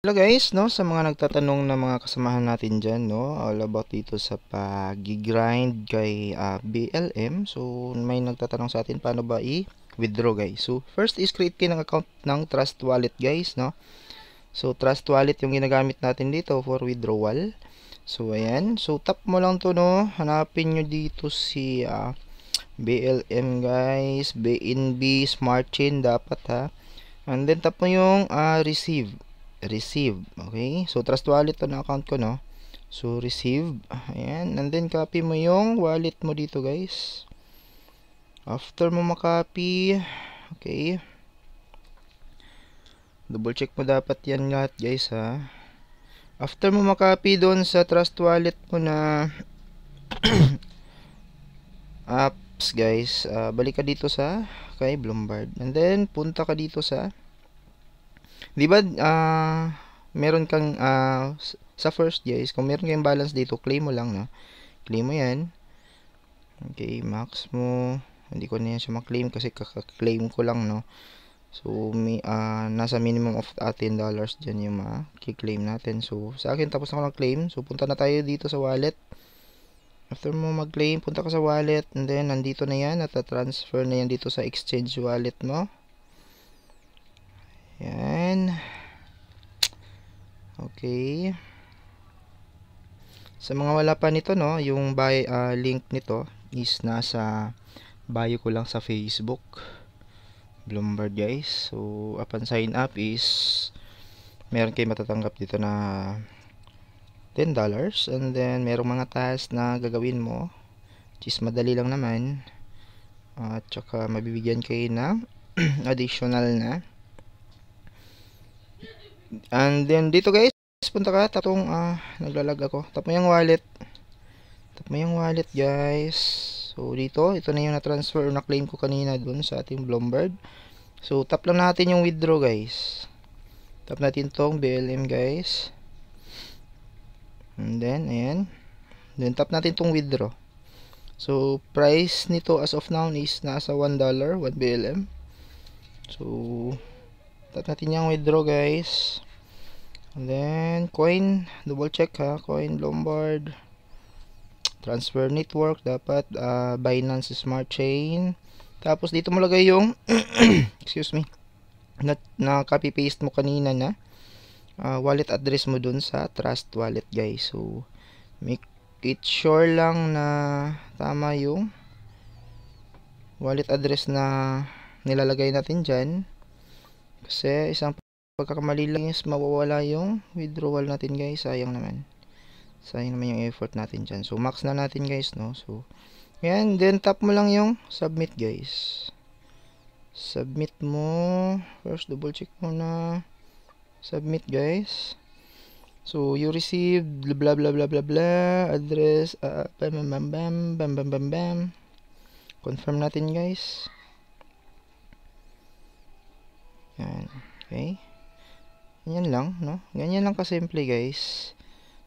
Hello guys, no, sa mga nagtatanong na mga kasamahan natin dyan, no, all about dito sa pag-grind kay BLM. So, may nagtatanong sa atin paano ba i-withdraw guys. So, first is create kayo ng account ng Trust Wallet guys, no. So, Trust Wallet yung ginagamit natin dito for withdrawal. So, ayan. So, tap mo lang to, no. Hanapin nyo dito si BLM guys, BNB Smart Chain dapat ha. And then tap mo yung receive. Okay, so Trust Wallet to na account ko, no. So receive, ayan, and then copy mo yung wallet mo dito guys. After mo makopy, okay, double check mo dapat yan lahat guys ha. After mo makopy doon sa Trust Wallet mo na apps guys, balik ka dito sa kay Bloomberg, and then punta ka dito sa, di ba meron kang sa first guys, kung meron kayong balance dito, claim mo lang, no. Claim mo yan. Okay, max mo. Hindi ko na yan siya maklaim kasi kaka-claim ko lang, no. So nasa minimum of $10 dyan yung ma-claim natin. So sa akin tapos na ako ng claim. So punta na tayo dito sa wallet. After mo mag-claim, punta ka sa wallet, and then nandito na yan, nata-transfer na yan dito sa exchange wallet mo. Yan. Okay. Sa mga wala pa nito, no, yung link nito is nasa bio ko lang sa Facebook, Bloomberg guys. So upon sign up is meron kayo matatanggap dito na $10, and then merong mga task na gagawin mo, which is madali lang naman, at saka mabibigyan kayo ng additional na. And then dito guys, punta ka, tapong naglalag ako, tap mo yung wallet, guys. So dito, ito na yung na-transfer or na-claim ko kanina dun sa ating Bloomberg. So tap lang natin yung withdraw guys, tap natin tong BLM guys, and then ayan, then tap natin tong withdraw. So price nito as of now is nasa $1, 1 BLM. So tap natin yung withdraw guys. And then coin, double check ha, coin Bloomberg, transfer network dapat Binance Smart Chain. Tapos dito mo lagay yung excuse me, na copy paste mo kanina na wallet address mo dun sa Trust Wallet guys. So make it sure lang na tama yung wallet address na nilalagay natin dyan, kasi isang pagkakamali lang is mawawala yung withdrawal natin guys. Sayang naman yung effort natin dyan. So max na natin guys, no. So yan, then tap mo lang yung submit guys. Submit mo first, double check mo na submit guys. So you received blah blah blah blah blah address, bam bam bam bam bam bam bam. Confirm natin guys. Yan, okay, yan lang, no. Ganyan lang kasimple guys.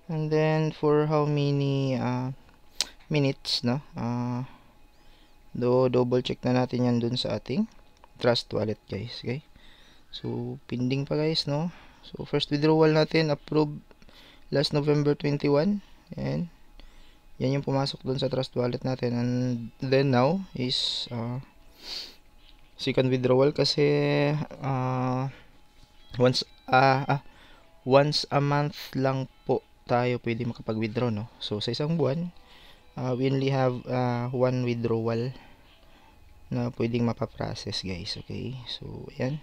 And then for how many minutes, no, double check na natin yan dun sa ating Trust Wallet guys. Okay, so pending pa guys, no. So first withdrawal natin approved last November 21, and yan yung pumasok dun sa Trust Wallet natin. And then now is second withdrawal kasi once a month lang po tayo pwede makapag-withdraw, no. So sa isang buwan, we only have one withdrawal na pwedeng mapaprocess guys. Okay, so ayan,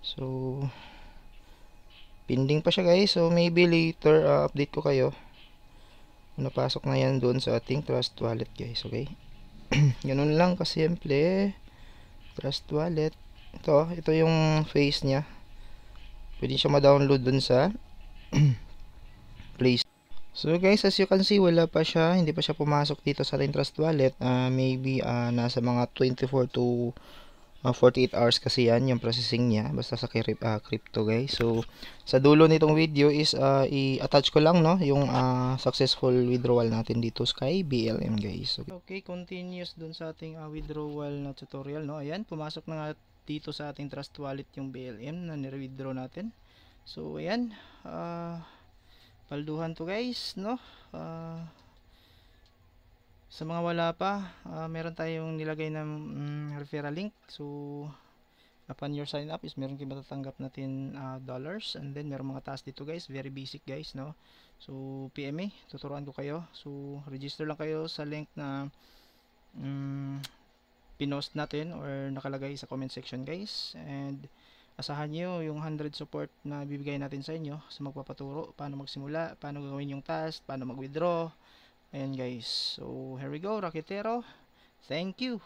so pending pa siya guys. So maybe later update ko kayo, napasok na yan doon sa ating Trust Wallet guys. Okay, ganun lang kasimple. Trust Wallet, ito yung face nya, pwede siya ma-download dun sa Play Store. So guys, as you can see, hindi pa siya pumasok dito sa ating Trust Wallet. Maybe nasa mga 24 to 48 hours kasi yan yung processing niya, basta sa crypto guys. So sa dulo nitong video is i-attach ko lang, no, yung successful withdrawal natin dito sa BLM guys. Okay, continuous dun sa ating withdrawal na tutorial, no. Ayan, pumasok na nga dito sa ating Trust Wallet yung BLM na ni-withdraw natin. So ayan, palduhan to guys, no? Sa mga wala pa, meron tayong nilagay na referral link. So upon your sign up is meron kayong matatanggap natin dollars, and then meron mga task dito guys, very basic guys, no? So PMA, tuturuan ko kayo. So register lang kayo sa link na pinost natin or nakalagay sa comment section guys, and asahan nyo yung 100 support na bibigay natin sa inyo sa magpapaturo paano magsimula, paano gagawin yung task, paano mag withdraw. Ayan guys, so here we go Raketero, thank you.